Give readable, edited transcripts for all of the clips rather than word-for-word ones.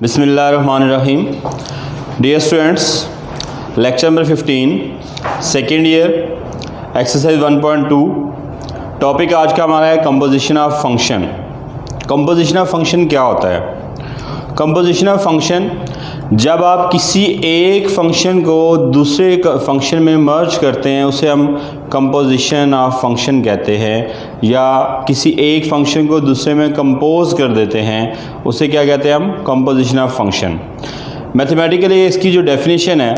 बिस्मिल्लाहिर्रहमानिर्रहीम। Dear students, lecture number 15 second year exercise 1.2। Topic आज का हमारा है composition of function. Composition of function क्या होता है? कंपोजिशन ऑफ फंक्शन, जब आप किसी एक फंक्शन को दूसरे फंक्शन में मर्ज करते हैं उसे हम कंपोजिशन ऑफ फंक्शन कहते हैं, या किसी एक फंक्शन को दूसरे में कंपोज कर देते हैं उसे क्या कहते हैं हम? Composition of function. मैथमेटिकली इसकी जो डेफिनेशन है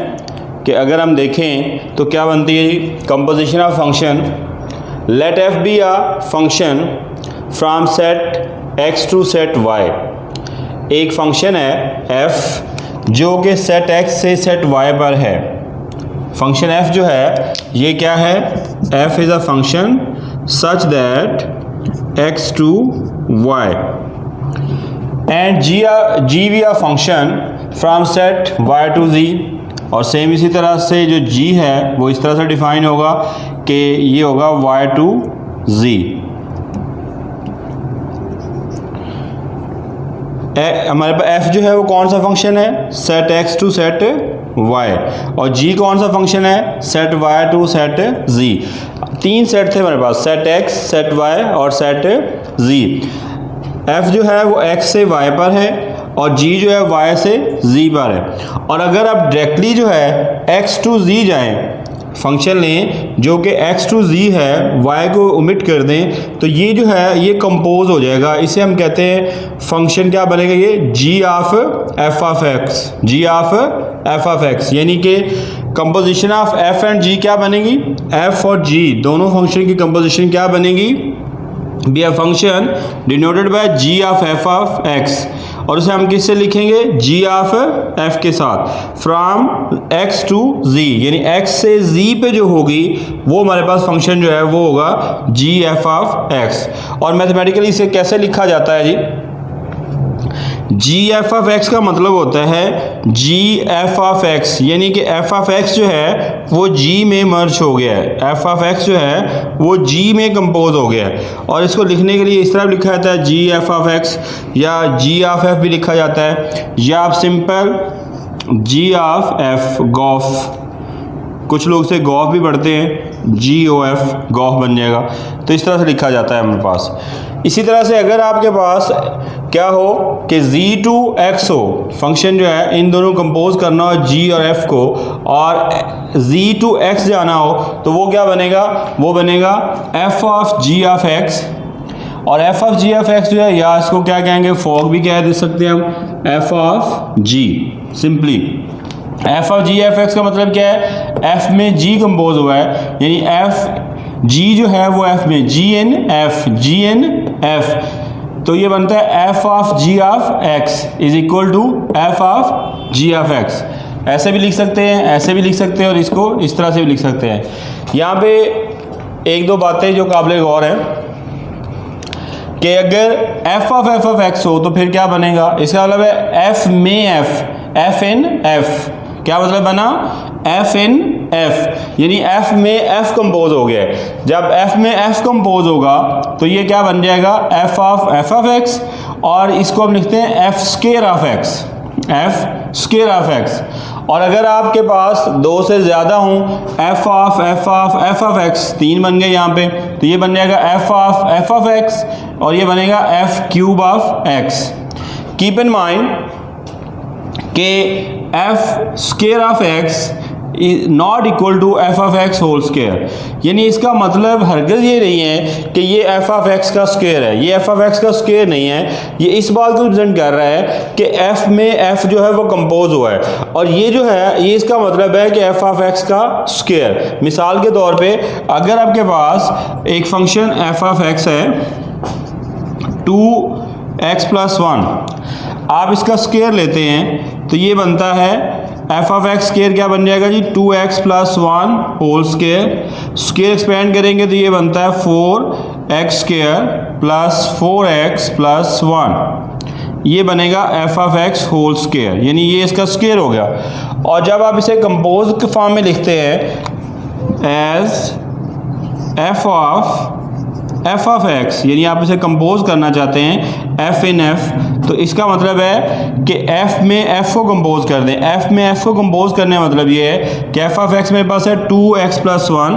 कि अगर हम देखें तो क्या बनती है composition of function, let F be a function from set x to set y. एक फंक्शन है f जो कि सेट x से सेट y पर है। फंक्शन f जो है ये क्या है? f is a function such that x to y and g भी a function from set y to z। और सेम इसी तरह से जो g है वो इस तरह से डिफाइन होगा कि ये होगा y टू z। हमारे पास f जो है वो कौन सा फंक्शन है? Set x to set y। और g कौन सा फंक्शन है? Set y to set z। तीन सेट थे हमारे पास, सेट x, सेट y और सेट z। f जो है वो x से y पर है और g जो है y से z पर है। और अगर आप डायरेक्टली जो है x टू z जाएं, फंक्शन लें जो कि x टू z है, y को ओमिट कर दें, तो ये जो है ये कंपोज हो जाएगा। इसे हम कहते हैं फंक्शन क्या बनेगा? ये g of f of x, g of f of x, यानी कि composition of f and g क्या बनेगी? f और g दोनों फंक्शन की कंपोजिशन क्या बनेगी? B a function denoted by g of f of x। और उसे हम किससे लिखेंगे? g ऑफ f के साथ फ्रॉम x टू z, यानी x से z पे जो होगी वो हमारे पास फंक्शन जो है वो होगा g f ऑफ x। और मैथमेटिकली इसे कैसे लिखा जाता है जी? g f ऑफ x का मतलब होता है g f ऑफ x, यानी कि f ऑफ x जो है वो g में मर्ज हो गया है, f ऑफ x जो है वो g में कंपोज हो गया है। और इसको लिखने के लिए इस तरह लिखा जाता है g f ऑफ x, या g ऑफ f भी लिखा जाता है, या आप सिंपल g ऑफ f गॉफ, कुछ लोग से गॉफ भी पढ़ते हैं, GOF गॉफ बन जाएगा। तो इस तरह से लिखा जाता है हमारे पास। इसी तरह से अगर आपके पास क्या हो कि z टू x हो, फंक्शन जो है इन दोनों कंपोज करना हो g और f को, और z टू x जाना हो, तो वो क्या बनेगा? वो बनेगा f of g of x। और f of g of x जो है, या इसको क्या कहेंगे? फॉग भी कह दे सकते हैं हम, f of g। Simply f of g of x का मतलब क्या है? f में g कंपोज हुआ है, यानी f g जो है वो f में g n f, तो ये बनता है f of g of x is equal to f of g of x। ऐसे भी लिख सकते हैं, ऐसे भी लिख सकते हैं, और इसको इस तरह से भी लिख सकते हैं। यहाँ पे एक दो बातें जो काबिल गौर है कि अगर f ऑफ x हो तो फिर क्या बनेगा? इसका मतलब है f में f in f। क्या मतलब बना? f in f, यानी f में f कंपोज हो गया है। जब f में f कंपोज होगा तो ये क्या बन जाएगा? f ऑफ x, और इसको हम लिखते हैं f square of x, f square of x। और अगर आपके पास दो से ज़्यादा हों, f ऑफ x, तीन बन गए यहाँ पे, तो ये बन जाएगा f ऑफ x, और ये बनेगा f cube of x। Keep in mind कि f square of x is not equal to f of x whole square, यानी इसका मतलब हरगिज़ ये नहीं है कि ये f ऑफ x का स्क्वायर है, ये f ऑफ x का स्क्वायर नहीं है। ये इस बात को रिप्रेजेंट कर रहा है कि f में f जो है वो कंपोज हुआ है, और ये जो है ये इसका मतलब है कि f ऑफ x का स्क्वायर। मिसाल के तौर पे अगर आपके पास एक फंक्शन f ऑफ x है 2x प्लस 1, आप इसका स्क्वायर लेते हैं तो ये बनता है f ऑफ x स्क्वायर क्या बन जाएगा जी? 2x plus 1 whole square. Square expand करेंगे तो ये बनता है 4x square plus 4x plus 1, ये बनेगा f of x whole square, यानी ये इसका स्क्वायर हो गया। और जब आप इसे कंपोज के फॉर्म में लिखते हैं as f of F of x, यानी आप इसे कंपोज करना चाहते हैं एफ इन एफ, तो इसका मतलब है कि एफ में एफ को कंपोज कर दें। एफ में एफ को कंपोज करने का मतलब ये है कि एफ ऑफ एक्स मेरे पास है 2x + 1,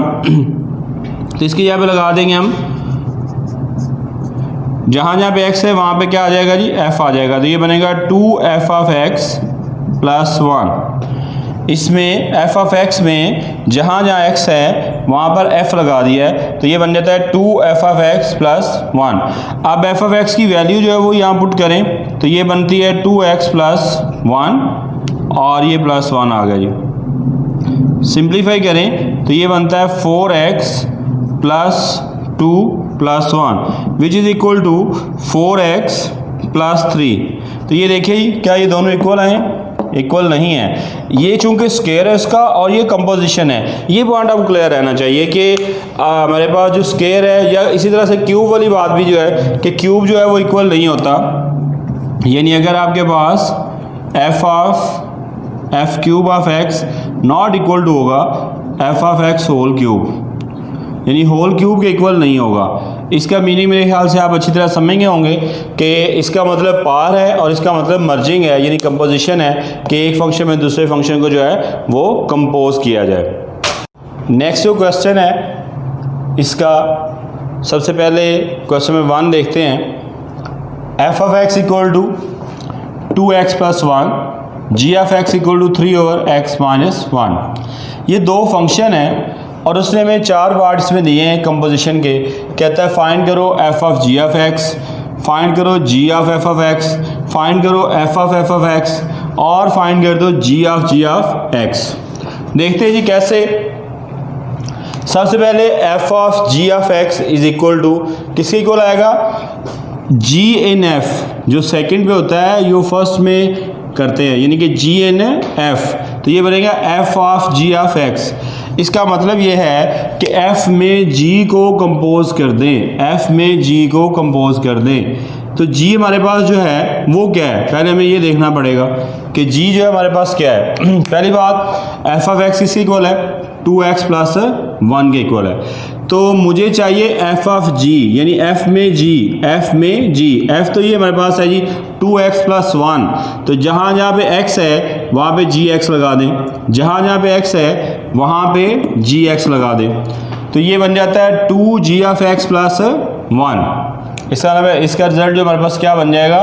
तो इसकी जगह पे लगा देंगे हम, जहाँ जहाँ पे x है वहाँ पे क्या आ जाएगा जी, f आ जाएगा, तो ये बनेगा 2f ऑफ x + 1। इसमें f ऑफ x में जहाँ जहाँ x है वहाँ पर f लगा दिया है, तो ये बन जाता है 2f ऑफ x + 1। अब f ऑफ x की वैल्यू जो है वो यहाँ पुट करें, तो ये बनती है 2x + 1 और ये +1 आ गया जी। सिंप्लीफाई करें तो ये बनता है 4x + 2 + 1 which is equal to 4x + 3। तो ये देखिए क्या ये दोनों इक्वल हैं? इक्वल नहीं है। ये चूंकि स्केयर है इसका और ये कंपोजिशन है, ये पॉइंट आपको क्लियर रहना चाहिए कि मेरे पास जो स्केयर है, या इसी तरह से क्यूब वाली बात भी जो है कि क्यूब जो है वो इक्वल नहीं होता, यानी अगर आपके पास f cube of x not equal to होगा f of x whole cube, यानी होल क्यूब के इक्वल नहीं होगा। इसका मीनिंग मेरे ख्याल से आप अच्छी तरह समझ गए होंगे कि इसका मतलब पार है और इसका मतलब मर्जिंग है, यानी कंपोजिशन है कि एक फंक्शन में दूसरे फंक्शन को जो है वो कंपोज किया जाए। नेक्स्ट जो क्वेश्चन है इसका सबसे पहले क्वेश्चन में 1 देखते हैं। f of x equal to 2x + 1, g of x equal to 3/x - 1। ये दो फंक्शन हैं और उसने हमें 4 पार्ट्स में दिए हैं कंपोजिशन के। कहता है फाइंड करो f of g of x, find करो g of f of x, find करो f ऑफ x और फाइंड कर दो g ऑफ x। देखते हैं जी कैसे। सबसे पहले f of g of x is equal to किसके इक्वल आएगा, g इन f, जो सेकंड पे होता है यो फर्स्ट में करते हैं, यानी कि g इन f, तो ये बनेगा f of g of x। इसका मतलब ये है कि f में g को कंपोज कर दें, f में g को कंपोज कर दें। तो g हमारे पास जो है वो क्या है, पहले हमें ये देखना पड़ेगा कि g जो है हमारे पास क्या है। पहली बात f ऑफ x किसके इक्वल है, 2x + 1 के इक्वल है। तो मुझे चाहिए f ऑफ g, यानी f में g, f तो ये हमारे पास है जी 2x + 1, तो जहाँ जहाँ पे x है वहाँ पे gx लगा दें, जहाँ जहाँ पे x है वहाँ पे gx लगा दें, तो ये बन जाता है 2g ऑफ x + 1। इसका मतलब है इसका रिजल्ट जो हमारे पास क्या बन जाएगा,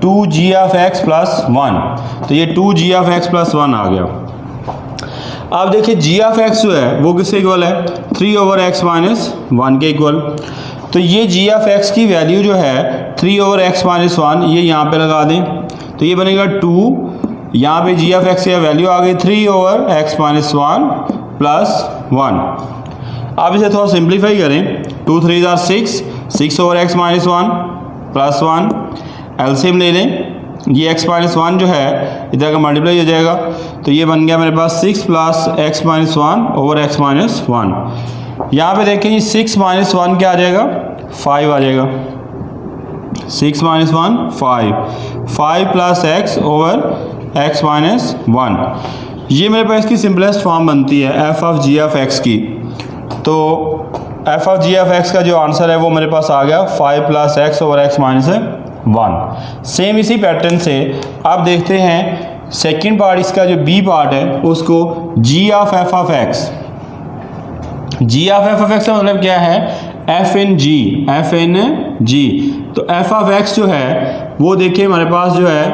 2g ऑफ x + 1, तो ये 2g ऑफ x + 1 आ गया। अब देखिए g ऑफ x जो है वो किसके इक्वल है, 3/x - 1 के इक्वल। तो ये g ऑफ x की वैल्यू जो है 3/x - 1 ये यहाँ पे लगा दें, तो ये बनेगा 2, यहाँ पे g ऑफ x की वैल्यू आ गई 3/x - 1 + 1। अब इसे थोड़ा सिंप्लीफाई करें, 2 × 3 = 6, 6/x - 1 + 1, एलसीएम ले लें, ये x - 1 जो है इधर का मल्टीप्लाई हो जाएगा, तो ये बन गया मेरे पास 6 + x - 1/x - 1। यहाँ पे देखें 6 - 1 क्या आ जाएगा, 5 आ जाएगा, 6 - 1 5 + x/x - 1। ये मेरे पास इसकी सिंपलेस्ट फॉर्म बनती है f of g of x की। तो f of g of x का जो आंसर है वो मेरे पास आ गया 5 + x/x - 1। सेम इसी पैटर्न से अब देखते हैं सेकंड पार्ट, इसका जो बी पार्ट है उसको g of f of x। g of f of x का मतलब क्या है, f इन g। तो f ऑफ x जो है वो देखिए हमारे पास जो है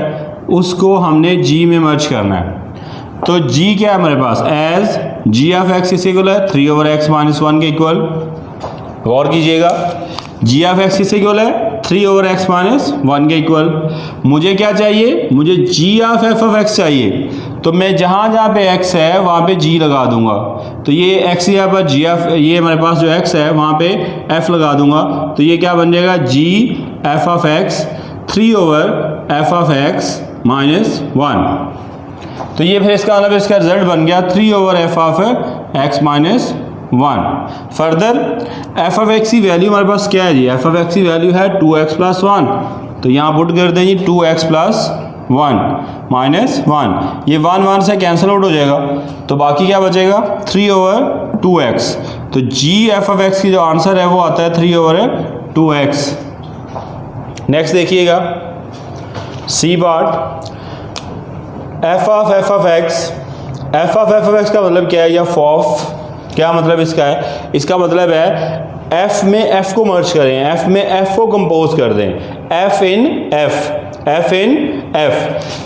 उसको हमने g में मर्ज करना है। तो g क्या है हमारे पास, एज g ऑफ x किसके इक्वल है, 3/x - 1 के इक्वल। गौर कीजिएगा, g ऑफ x किसके इक्वल है, 3/x - 1 के इक्वल। मुझे क्या चाहिए, मुझे g of f of x चाहिए, तो मैं जहाँ जहाँ पे x है वहाँ पे g लगा दूंगा। तो ये x यहाँ पर g ऑफ, ये हमारे पास जो x है वहाँ पे f लगा दूंगा, तो ये क्या बन जाएगा, g f of x 3/f of x - 1। तो ये फिर इसका मतलब इसका रिजल्ट बन गया 3/f of x - 1। Further f of x की वैल्यू हमारे पास क्या है जी, f ऑफ x की वैल्यू है 2x + 1, तो यहाँ पुट कर दें जी 2x + 1 - 1, ये 1 से कैंसिल आउट हो जाएगा, तो बाकी क्या बचेगा 3/2x। तो g f ऑफ x की जो आंसर है वो आता है 3/2x। 2x। नेक्स्ट देखिएगा C part, f of x। f of x का मतलब क्या है, या ऑफ क्या मतलब इसका है, इसका मतलब है f में f को मर्ज करें, f में f को कंपोज कर दें, f इन f।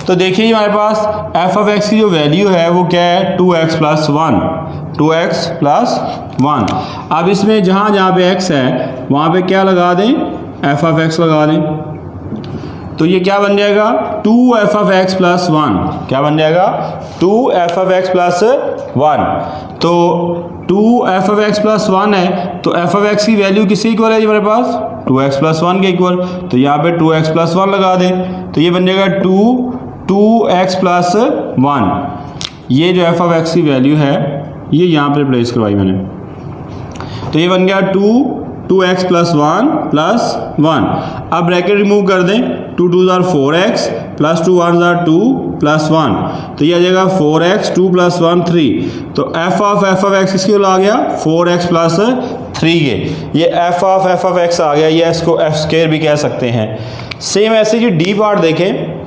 तो देखिए हमारे पास f ऑफ x की जो वैल्यू है वो क्या है, 2x प्लस 1। अब इसमें जहाँ जहाँ पे x है वहाँ पे क्या लगा दें, f ऑफ x लगा दें। तो ये क्या बन जाएगा, 2f ऑफ x प्लस 1। क्या बन जाएगा, 2f ऑफ x प्लस 1। तो 2f ऑफ x प्लस 1 है, तो f ऑफ x की वैल्यू किसके इक्वल है जी हमारे पास, 2x प्लस 1 के इक्वल। तो यहाँ पे 2x प्लस 1 लगा दें, तो ये बन जाएगा 2x प्लस 1। ये जो f ऑफ x की वैल्यू है ये यहाँ पे रिप्लेस करवाई मैंने, तो ये बन गया 2x प्लस 1। अब ब्रैकेट रिमूव कर दें, 2 2 are 4x plus 2 1 are 2 plus 1, तो ये आ जाएगा 4x 2 प्लस 1 3। तो f ऑफ x किसके आ गया, 4x प्लस 3 के। ये f ऑफ x आ गया, ये इसको f स्क्वायर भी कह सकते हैं। सेम ऐसे जी डी पार्ट देखें,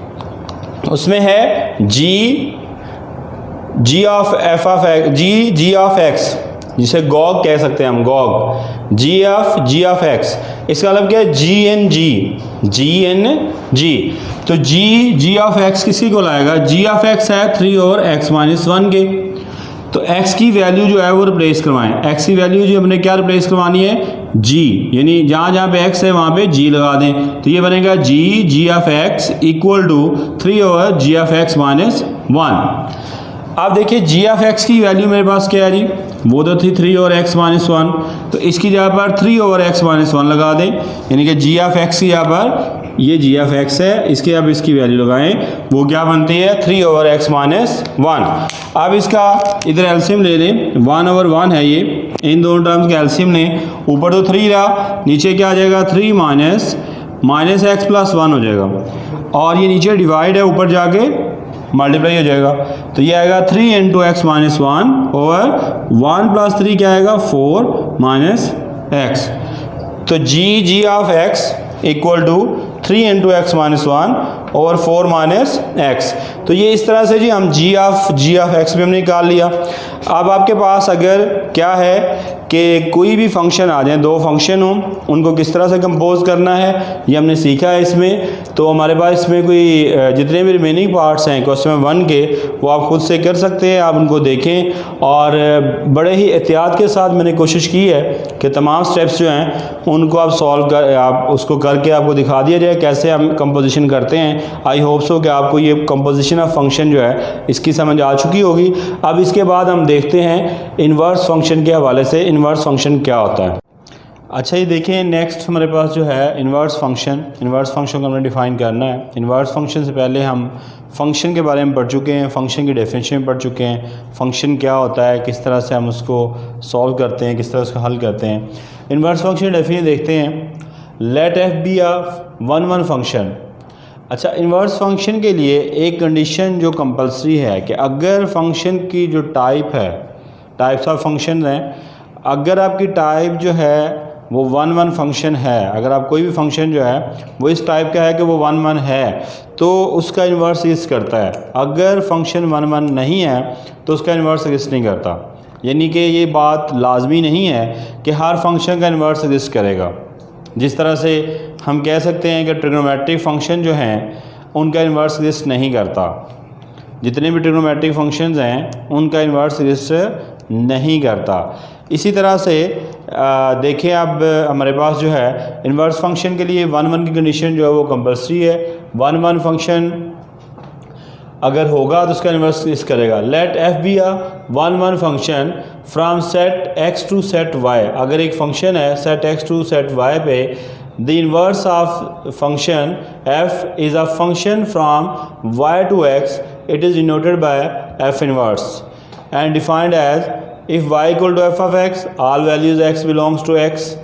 उसमें है g ऑफ x, जिसे गॉग कह सकते हैं हम, गॉग g ऑफ x। इसका मतलब क्या है, g। तो g ऑफ x किसी को लाएगा, g ऑफ x है 3 और x माइनस 1 के। तो x की वैल्यू जो है वो रिप्लेस करवाएं, x की वैल्यू जो हमने क्या रिप्लेस करवानी है, g, यानी जहाँ जहाँ पे x है वहाँ पे g लगा दें। तो ये बनेगा g of x equal to 3 और g ऑफ x माइनस 1। अब देखिए g ऑफ x की वैल्यू मेरे पास क्या है जी, वो तो थी 3 और x माइनस 1, तो इसकी जगह पर 3 ओवर x माइनस 1 लगा दें, यानी कि g ऑफ x की यहाँ पर ये g ऑफ x है, इसके अब इसकी वैल्यू लगाएं, वो क्या बनती है 3 ओवर x माइनस 1। अब इसका इधर एलसीएम ले लें, 1 ओवर 1 है ये, इन दोनों टर्म्स का एलसीएम लें। ऊपर तो 3 रहा, नीचे क्या आ जाएगा 3 माइनस x प्लस 1 हो जाएगा, और ये नीचे डिवाइड है, ऊपर जाके मल्टीप्लाई हो जाएगा। तो ये आएगा 3 into X minus 1 over 1 plus 3 क्या आएगा 4 माइनस एक्स। तो G of x equal to 3 into X minus 1 over 4 minus X. तो ये इस तरह से जी हम जी ऑफ एक्स भी हमने निकाल लिया। अब आपके पास अगर क्या है कि कोई भी फंक्शन आ जाए, दो फंक्शन हों, उनको किस तरह से कंपोज करना है ये हमने सीखा है इसमें। तो हमारे पास इसमें कोई जितने भी रिमेनिंग पार्ट्स हैं क्वेश्चन 1 के, वो आप खुद से कर सकते हैं, आप उनको देखें। और बड़े ही एहतियात के साथ मैंने कोशिश की है कि तमाम स्टेप्स जो हैं उनको आप सॉल्व कर, आप उसको करके आपको दिखा दिया जाए कैसे हम कंपोजिशन करते हैं। आई होप सो कि आपको ये कंपोजिशन ऑफ फंक्शन जो है इसकी समझ आ चुकी होगी। अब इसके बाद हम देखते हैं इन्वर्स फंक्शन के हवाले से इन्वर्स फंक्शन क्या होता है। अच्छा ये देखिए नेक्स्ट हमारे पास जो है इन्वर्स फंक्शन को हमने डिफ़ाइन करना है। इन्वर्स फंक्शन से पहले हम फंक्शन के बारे में पढ़ चुके हैं, फंक्शन की डेफिनेशन पढ़ चुके हैं, फंक्शन क्या होता है, किस तरह से हम उसको सॉल्व करते हैं, किस तरह उसको हल करते हैं। इन्वर्स फंक्शन डेफिनेशन देखते हैं। Let F be a one function. अच्छा इन्वर्स फंक्शन के लिए एक कंडीशन जो कंपलसरी है कि अगर फंक्शन की जो टाइप है, टाइप्स ऑफ फंक्शन हैं, अगर आपकी टाइप जो है वो वन फंक्शन है, अगर आप कोई भी फंक्शन जो है वो इस टाइप का है कि वो वन है, तो उसका इन्वर्स एग्जिस्ट करता है। अगर फंक्शन वन नहीं है तो उसका इन्वर्स एग्जिस्ट नहीं करता। यानी कि ये बात लाजमी नहीं है कि हर फंक्शन का इन्वर्स एग्जिस्ट करेगा। जिस तरह से हम कह सकते हैं कि ट्रिग्नोमेट्रिक फंक्शन जो हैं उनका इन्वर्स एग्जिस्ट नहीं करता, जितने भी ट्रिग्नोमेट्रिक फंक्शंस हैं उनका इन्वर्स एग्जिस्ट नहीं करता। इसी तरह से देखें अब हमारे पास जो है इन्वर्स फंक्शन के लिए वन की कंडीशन जो है वो कंपलसरी है। वन फंक्शन अगर होगा तो उसका इन्वर्स एग्जिस्ट करेगा। Let F be a one function from set x to set Y. अगर एक फंक्शन है set x to set Y पे, the inverse of function f is a function from y to x. It is denoted by f inverse and defined as if y equal to f of x, all values x belongs to x,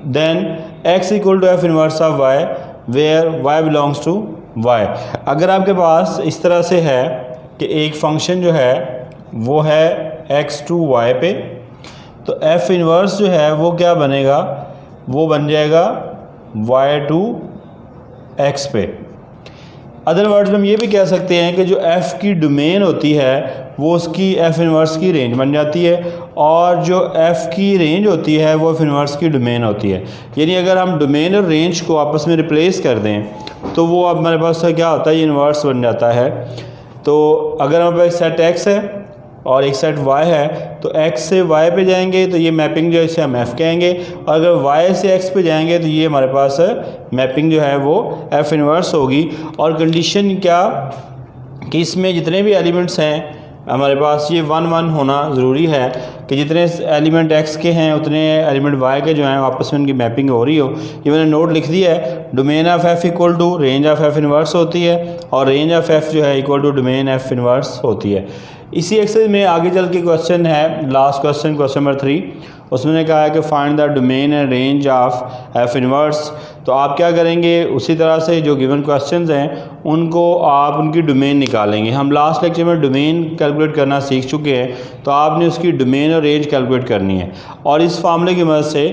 then x equal to f inverse of y where y belongs to y. अगर आपके पास इस तरह से है कि एक function जो है वो है x to y पे, तो f इन्वर्स जो है वो क्या बनेगा, वो बन जाएगा y टू x पे। अदर वर्ड्स में हम ये भी कह सकते हैं कि जो f की डोमेन होती है वो उसकी f इनवर्स की रेंज बन जाती है, और जो f की रेंज होती है वो f इनवर्स की डोमेन होती है। यानी अगर हम डोमेन और रेंज को आपस में रिप्लेस कर दें तो वो अब हमारे पास क्या होता है, ये इनवर्स बन जाता है। तो अगर हमारे पास सेट x है और एक सेट y है तो x से y पे जाएंगे तो ये मैपिंग जो है इसे हम f कहेंगे, और अगर y से x पे जाएंगे तो ये हमारे पास मैपिंग जो है वो f इनवर्स होगी। और कंडीशन क्या कि इसमें जितने भी एलिमेंट्स हैं हमारे पास ये 1 1 होना ज़रूरी है कि जितने एलिमेंट x के हैं उतने एलिमेंट y के जो हैं आपस में उनकी मैपिंग हो रही हो। ये मैंने नोट लिख दिया है, domain of f equal to range of f inverse होती है, और रेंज ऑफ f जो है equal to domain f inverse होती है। इसी एक्सरसाइज में आगे चल के क्वेश्चन है, लास्ट क्वेश्चन, क्वेश्चन नंबर 3, उसमें कहा है कि find the domain and range of f inverse. तो आप क्या करेंगे, उसी तरह से जो गिवन क्वेश्चंस हैं उनको आप उनकी डोमेन निकालेंगे। हम लास्ट लेक्चर में डोमेन कैलकुलेट करना सीख चुके हैं, तो आपने उसकी डोमेन और रेंज कैलकुलेट करनी है, और इस फार्मूले की मदद से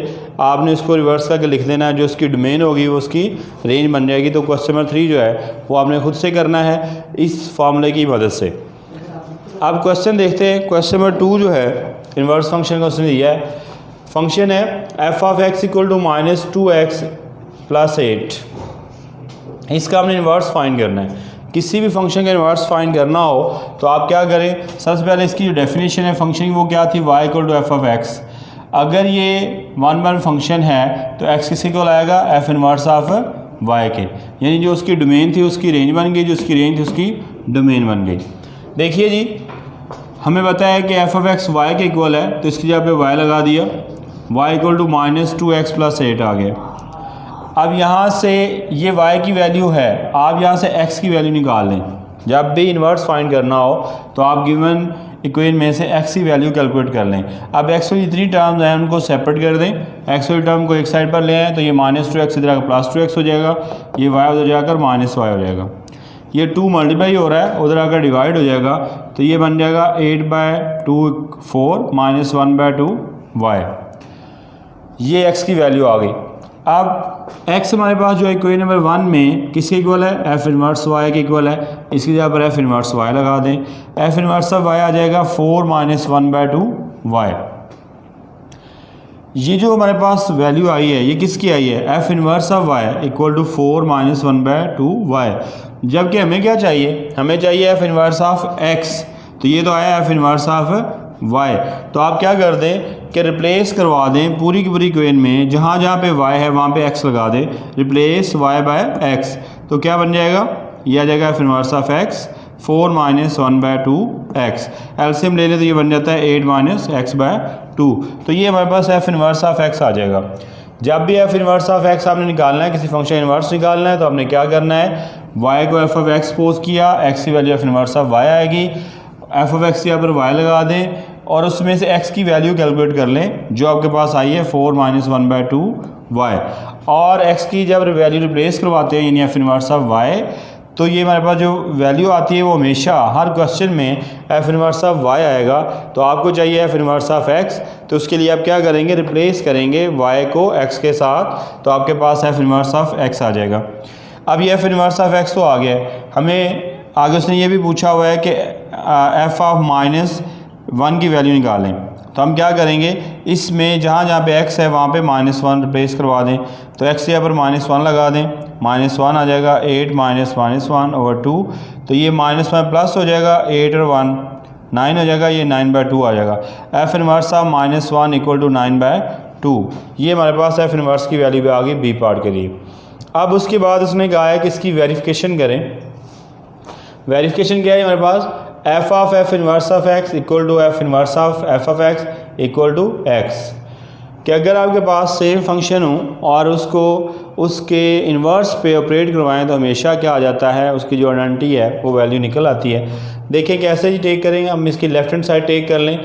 आपने उसको रिवर्स करके लिख देना है। जो उसकी डोमेन होगी वो उसकी रेंज बन जाएगी। तो क्वेश्चन नंबर 3 जो है वो आपने खुद से करना है इस फार्मूले की मदद से। अब क्वेश्चन देखते हैं। क्वेश्चन नंबर 2 जो है इन्वर्स फंक्शन का उसने दिया है। फंक्शन है f of x equal to -2x + 8। इसका हमने इन्वर्स फाइंड करना है। किसी भी फंक्शन का इन्वर्स फाइंड करना हो तो आप क्या करें, सबसे पहले इसकी जो डेफिनेशन है फंक्शन की वो क्या थी, y equal to f of x। अगर ये 1 फंक्शन है तो x किसी को लाएगा f इन्वर्स ऑफ y के, यानी जो उसकी डोमेन थी उसकी रेंज बन गई, जो उसकी रेंज थी उसकी डोमेन बन गई। देखिए जी, हमें पता है कि f ऑफ x y के इक्वल है, तो इसकी जगह पे y लगा दिया, y इक्वल टू -2x + 8 आ गया। अब यहाँ से ये y की वैल्यू है, आप यहाँ से x की वैल्यू निकाल लें। जब भी इन्वर्स फाइंड करना हो तो आप गिवन इक्वेशन में से x की वैल्यू कैलकुलेट कर लें। अब x वाली जितनी टर्म्स हैं उनको सेपरेट कर दें, x वाली टर्म को एक साइड पर ले आएँ तो ये -2x इधर आकर +2x हो जाएगा, ये y उधर जाकर -y हो जाएगा, ये 2 मल्टीप्लाई हो रहा है उधर आकर डिवाइड हो जाएगा, तो ये बन जाएगा 8/2 4 -1/2 y। ये x की वैल्यू आ गई। अब x हमारे पास जो है इक्वेशन नंबर 1 में किसके इक्वल है, f इनवर्स y के इक्वल है, इसकी जगह पर f इनवर्स y लगा दें। f इनवर्स ऑफ y आ जाएगा 4 -1/2 y। ये जो हमारे पास वैल्यू आई है ये किसकी आई है, f inverse of y equal to 4 -1/2 y। जबकि हमें क्या चाहिए, हमें चाहिए f इनवर्स ऑफ x, तो ये तो आया f इनवर्स ऑफ y। तो आप क्या कर दें कि रिप्लेस करवा दें पूरी की पूरी इक्वेशन में, जहाँ जहाँ पे y है वहाँ पे x लगा दें, रिप्लेस y बाय x। तो क्या बन जाएगा, ये आ जाएगा f inverse of x 4 -1/2 x। LCM ले ले तो ये बन जाता है 8 - x/2। तो ये हमारे पास f इनवर्स ऑफ x आ जाएगा। जब भी f इनवर्स ऑफ x आपने निकालना है, किसी फंक्शन इनवर्स निकालना है, तो आपने क्या करना है, y को f ऑफ x पोज किया, x की value f inverse of y आएगी, f ऑफ x यहाँ पर y लगा दें और उसमें से x की वैल्यू कैलकुलेट कर लें जो आपके पास आई है 4 -1/2 y। और x की जब वैल्यू रिप्लेस करवाते हैं यानी f इनवर्स ऑफ y, तो ये हमारे पास जो वैल्यू आती है वो हमेशा हर क्वेश्चन में f इनवर्स ऑफ y आएगा। तो आपको चाहिए f इनवर्स ऑफ x, तो उसके लिए आप क्या करेंगे, रिप्लेस करेंगे y को x के साथ, तो आपके पास f इनवर्स ऑफ x आ जाएगा। अब ये f इनवर्स ऑफ x तो आ गया, हमें आगे उसने ये भी पूछा हुआ है कि f ऑफ -1 की वैल्यू निकालें। तो हम क्या करेंगे, इसमें जहाँ जहाँ पे x है वहाँ पे -1 रिप्लेस करवा दें, तो x यहाँ पर -1 लगा दें, -1 आ जाएगा 8 -1/2, तो ये -1 प्लस हो जाएगा 8 और 1 9 हो जाएगा, ये 9/2 आ जाएगा। f inverse of -1 equal to 9/2। ये हमारे पास f इनवर्स की वैल्यू भी आ गई बी पार्ट के लिए। अब उसके बाद उसने कहा है कि इसकी वेरिफिकेशन करें। वेरिफिकेशन क्या है हमारे पास, f of f inverse of x equal to f inverse of f of x equal to x। कि अगर आपके पास सेम फंक्शन हो और उसको उसके इन्वर्स पे ऑपरेट करवाएं तो हमेशा क्या आ जाता है, उसकी जो आइडेंटिटी है वो वैल्यू निकल आती है। देखिए कैसे जी टेक करेंगे, हम इसकी लेफ्ट हैंड साइड टेक कर लें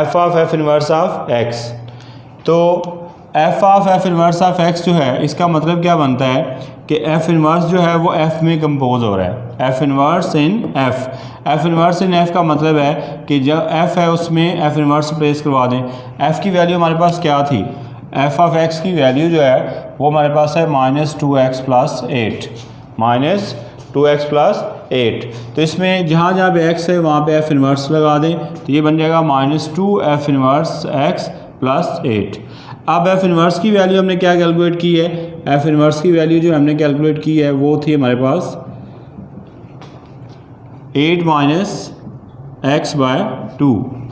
f of f inverse of x। तो f of f inverse of x जो है इसका मतलब क्या बनता है कि f इनवर्स जो है वो f में कंपोज हो रहा है, f इनवर्स इन f। f इनवर्स इन f का मतलब है कि जब f है उसमें f इनवर्स प्लेस करवा दें। f की वैल्यू हमारे पास क्या थी, एफ ऑफ एक्स की वैल्यू जो है वो हमारे पास है -2x + 8, -2x + 8। तो इसमें जहाँ जहाँ पे x है वहाँ पे एफ इन्वर्स लगा दें, तो ये बन जाएगा -2f इन्वर्स x + 8। अब एफ इन्वर्स की वैल्यू हमने क्या कैलकुलेट की है, एफ इन्वर्स की वैल्यू जो हमने कैलकुलेट की है वो थी हमारे पास 8 - x/2,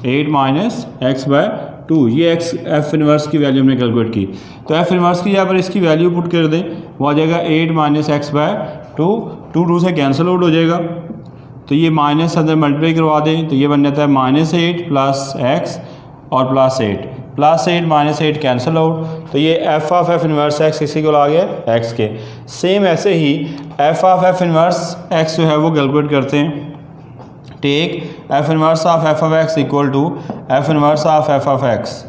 8 - x/2, ये एक्स एफ इन्वर्स की वैल्यू हमने कैलकुलेट की। तो एफ इन्वर्स की जहाँ पर इसकी वैल्यू पुट कर दें वो आ जाएगा 8 - x/2, 2 से कैंसिल आउट हो जाएगा, तो ये माइनस अंदर मल्टीप्लाई करवा दें तो ये बन जाता है -8 + x और +8, +8 - 8 कैंसिल आउट, तो ये F of F inverse X इसी को आ गया एक्स के। सेम ऐसे ही F of F inverse X जो है वो कैलकुलेट करते हैं। Take F inverse of F of x equal to F inverse of F of X.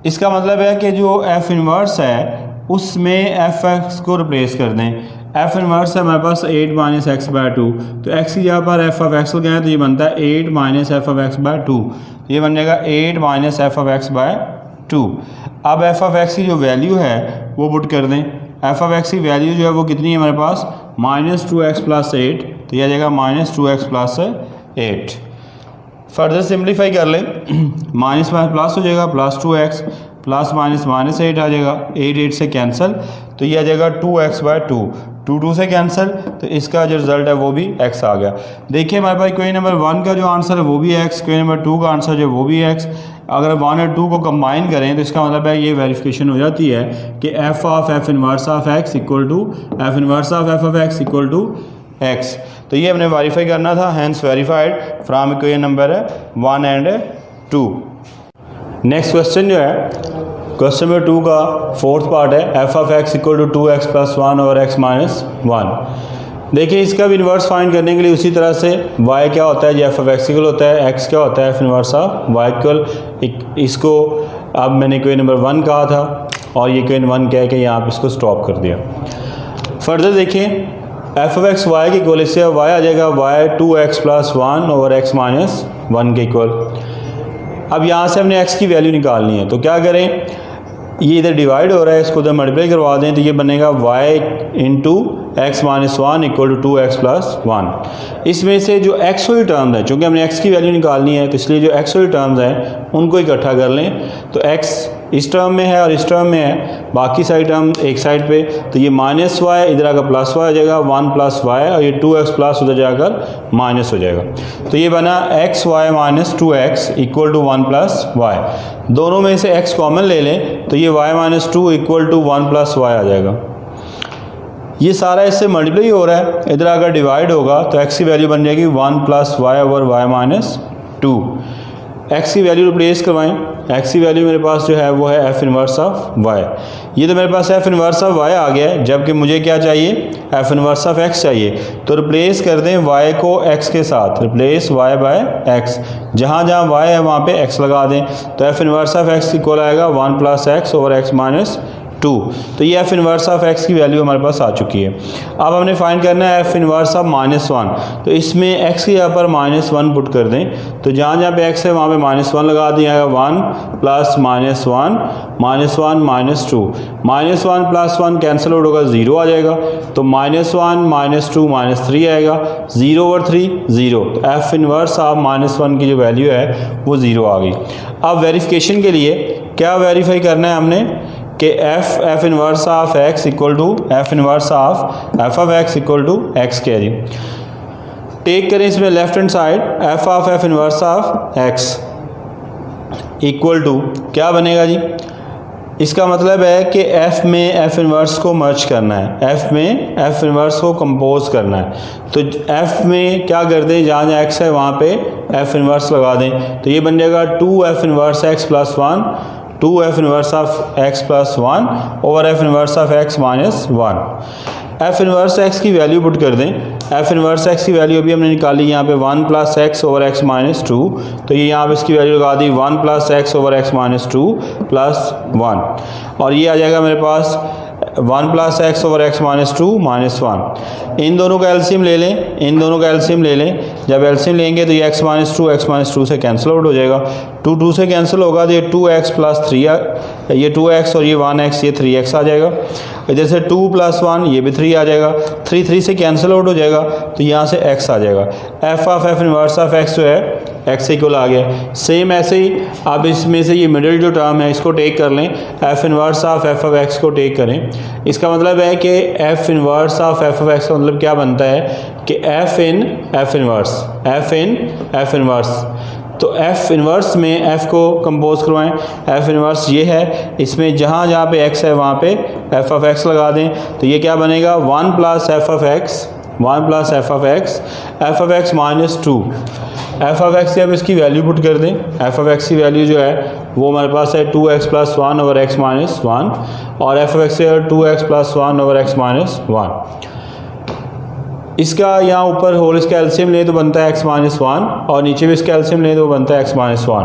इसका मतलब है कि जो एफ इन्वर्स है उसमें एफ एक्स को रिप्लेस कर दें। एफ इन्वर्स है हमारे पास 8 - x/2, तो एक्स की जगह पर एफ ऑफ एक्स लगाएं तो ये बनता है 8 - एफ ऑफ x/2, ये बन जाएगा 8 - एफ ऑफ x/2। अब एफ ऑफ एक्स की जो वैल्यू है वो पुट कर दें। एफ ऑफ एक्स की वैल्यू जो है वो कितनी है हमारे पास -2x + 8, तो यह आ जाएगा -2x + 8। फर्दर सिंप्लीफाई कर लें, माइनस माइनस प्लस हो जाएगा, +2x प्लस -8 आ जाएगा, 8 से कैंसिल, तो ये आ जाएगा 2x/2, 2 से कैंसिल, तो इसका जो रिजल्ट है वो भी x आ गया। देखिए हमारे पास क्वेश्चन नंबर 1 का जो आंसर है वो भी x, क्वेश्चन नंबर 2 का आंसर जो है वो भी x। अगर 1 और 2 को कंबाइन करें तो इसका मतलब है ये वेरिफिकेशन हो जाती है कि f of F inverse of x equal to F inverse of F of x equal to x। तो ये हमने वेरीफाई करना था, hence verified from question number 1 and 2। Next question जो है क्वेश्चन नंबर 2 का 4th पार्ट है f of x equal to 2x + 1 और x - 1। देखिए इसका भी इन्वर्स फाइंड करने के लिए उसी तरह से y क्या होता है, ये एफ ऑफ एक्स इक्वल होता है, x क्या होता है F inverse of y equal. इसको अब मैंने क्वेश्चन नंबर 1 कहा था और ये क्वेश्चन 1 कह के यहाँ पर इसको स्टॉप कर दिया। फर्दर देखिए एफ ऑफ एक्स वाई के इक्वल, इससे y आ जाएगा y 2x + 1 और x - 1 के इक्वल। अब यहाँ से हमने x की वैल्यू निकालनी है, तो क्या करें, ये इधर डिवाइड हो रहा है, इसको उधर मल्टीप्लाई करवा दें तो ये बनेगा y × x - 1 equal to 2x + 1। इसमें से जो x वाली टर्म है, चूँकि हमने x की वैल्यू निकालनी है तो इसलिए जो x वाली टर्म्स हैं उनको इकट्ठा कर लें, तो x इस टर्म में है और इस टर्म में है, बाकी सारी टर्म एक साइड पे, तो ये -y इधर आकर +y आ जाएगा, 1 + y और ये 2x प्लस उधर जाकर माइनस हो जाएगा, तो ये बना xy - 2x equal to 1 + y। दोनों में से x कॉमन ले लें तो ये y - 2 इक्वल टू 1 + y आ जाएगा। ये सारा इससे मल्टीप्लाई हो रहा है, इधर अगर डिवाइड होगा तो x की वैल्यू बन जाएगी 1 + y ओवर y - 2। x की वैल्यू रिप्लेस करवाएं, x की वैल्यू मेरे पास जो है वो है एफ इन्वर्स ऑफ y। ये तो मेरे पास एफ इन्वर्स ऑफ y आ गया है, जबकि मुझे क्या चाहिए, एफ इन्वर्स ऑफ x चाहिए, तो रिप्लेस कर दें y को x के साथ, रिप्लेस y बाय x, जहाँ जहाँ y है वहाँ पे x लगा दें, तो F inverse of x equal आएगा 1 + x ओवर x - 2। तो ये एफ इन्वर्स ऑफ x की वैल्यू हमारे पास आ चुकी है। अब हमने फाइंड करना है एफ इन्वर्स ऑफ -1, तो इसमें x के यहाँ पर -1 पुट कर दें, तो जहाँ जहाँ पे x है वहाँ पे -1 लगा दिया है, 1 + -1 -1 - 2, -1 + 1 कैंसिल आउट होगा, 0 आ जाएगा, तो -1 - 2 - 3 आएगा, 0/3 0, तो एफ इन्वर्स ऑफ -1 की जो वैल्यू है वो 0 आ गई। अब वेरिफिकेशन के लिए क्या वेरीफाई करना है हमने कि f inverse of x equal to F inverse of F of x equal to x के जी। टेक करें इसमें left hand side f of F inverse of x equal to क्या बनेगा जी, इसका मतलब है कि f में f इन्वर्स को मर्ज करना है, f में f इन्वर्स को कंपोज करना है, तो f में क्या कर दें, जहाँ जहाँ x है वहाँ पे f इन्वर्स लगा दें, तो ये बन जाएगा 2f inverse x + 1, 2f inverse of x + 1 over f inverse of x - 1। f inverse x की वैल्यू पुट कर दें, f इन्वर्स x की वैल्यू अभी हमने निकाली यहाँ पे 1 + x ओवर x - 2, तो ये यहाँ पे इसकी वैल्यू लगा दी 1 + x ओवर x - 2 + 1, और ये आ जाएगा मेरे पास 1 plus x over x minus 2 minus 1। इन दोनों का एलसीएम ले लें, इन दोनों का एलसीएम ले लें। जब एलसीएम लेंगे तो ये एक्स माइनस टू से कैंसिल आउट हो जाएगा। 2 से कैंसिल होगा तो ये 2x प्लस 3 ये 2x और ये 1x ये 3x आ जाएगा। इधर से 2 प्लस 1 ये भी 3 आ जाएगा। 3 से कैंसिल आउट हो जाएगा तो यहाँ से x आ जाएगा। F of f inverse of x जो है x इक्वल आ गया। सेम ऐसे ही आप इसमें से ये मिडिल जो टर्म है इसको टेक कर लें, F inverse of F of x को टेक करें। इसका मतलब है कि F inverse of F of x का मतलब क्या बनता है कि एफ इन एफ इनवर्स। तो एफ इनवर्स में एफ को कंपोज करवाएं। एफ इनवर्स ये है, इसमें जहाँ जहाँ पे x है वहाँ पे एफ ऑफ x लगा दें। तो ये क्या बनेगा 1 plus F of x minus 2। F of x से अब इसकी वैल्यू पुट कर दें। एफ ऑफ एक्स की वैल्यू जो है वो हमारे पास है 2x plus 1 over x minus 1 और एफ ऑफ एक्स से 2x plus 1 over x minus 1। इसका यहाँ ऊपर होल इसका एलसीएम ले तो बनता है x माइनस 1 और नीचे भी इसका एलसीएम ले तो बनता है x माइनस 1।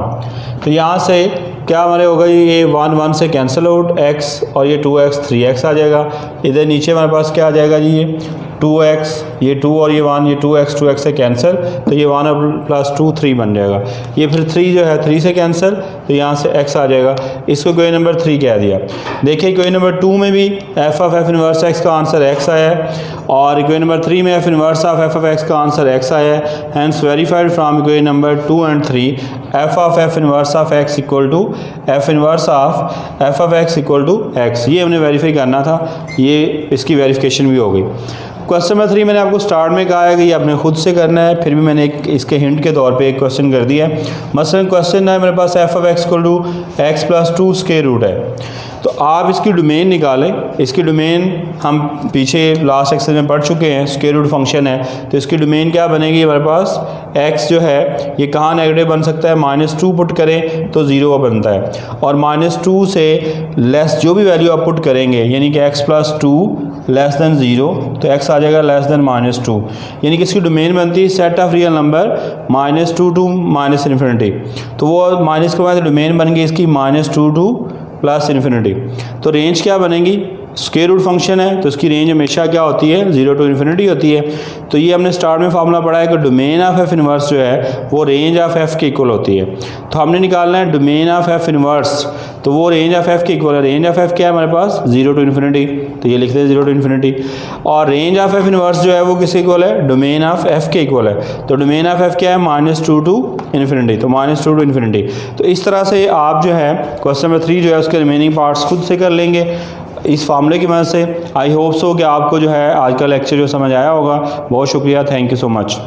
तो यहाँ से क्या हमारे होगा, ये 1 से कैंसिल आउट x और ये 2x 3x आ जाएगा। इधर नीचे हमारे पास क्या आ जाएगा जी, ये 2x ये 2 और ये 1 ये 2x से कैंसिल तो ये 1 प्लस 2 3 बन जाएगा। ये फिर 3 जो है 3 से कैंसिल तो यहाँ से x आ जाएगा। इसको क्वेश्चन नंबर 3 कह दिया। देखिए क्वेश्चन नंबर 2 में भी f of f inverse x का आंसर x आया है और क्वेश्चन नंबर 3 में f inverse of F of x का आंसर x आया है। Hence verified from question number 2 and 3 f of f inverse of x equal to f inverse of F of x equal to x। ये हमने verify करना था, ये इसकी verification भी हो गई। क्वेश्चन नंबर 3 मैंने आपको स्टार्ट में कहा है कि ये आपने खुद से करना है, फिर भी मैंने इसके हिंट के तौर पे एक क्वेश्चन कर दिया है। मसलन क्वेश्चन है मेरे पास F of x equal to X plus 2 square root है। तो आप इसकी डोमेन निकालें। इसकी डोमेन हम पीछे लास्ट एक्सरसाइज में पढ़ चुके हैं, स्क्वायर रूट फंक्शन है तो इसकी डोमेन क्या बनेगी हमारे पास, x जो है ये कहाँ नेगेटिव बन सकता है, -2 पुट करें तो 0 बनता है और -2 से लेस जो भी वैल्यू आप पुट करेंगे यानी कि x प्लस 2 लेस देन 0 तो x आ जाएगा लेस देन -2। यानी कि इसकी डोमेन बनती है set of real number -2 to -infinity. तो वो माइनस के बाद डोमेन बन गई इसकी -2 टू +इन्फिनिटी। तो रेंज क्या बनेगी, स्क्वायर रूट फंक्शन है तो इसकी रेंज हमेशा क्या होती है 0 टू इन्फिनिटी होती है। तो ये हमने स्टार्ट में फार्मूला पढ़ा है कि डोमेन ऑफ एफ इनवर्स जो है वो रेंज ऑफ एफ के इक्वल होती है। तो हमने निकालना है डोमेन ऑफ एफ इनवर्स, तो वो रेंज ऑफ एफ के इक्वल है। रेंज ऑफ एफ क्या है हमारे पास 0 टू इन्फिनिटी, तो ये लिखते हैं 0 टू इन्फिनिटी। और रेंज ऑफ एफ इनवर्स जो है वो किसके इक्वल है, डोमेन ऑफ एफ के इक्वल है। तो डोमेन ऑफ एफ क्या है -2 टू इन्फिनिटी, तो -2 टू इन्फिनिटी। तो इस तरह से आप जो है क्वेश्चन नंबर 3 जो है उसके रिमेनिंग पार्ट्स खुद से कर लेंगे इस फार्मूले की मदद से। आई होप सो कि आपको जो है आज का लेक्चर जो समझ आया होगा। बहुत शुक्रिया, थैंक यू सो मच।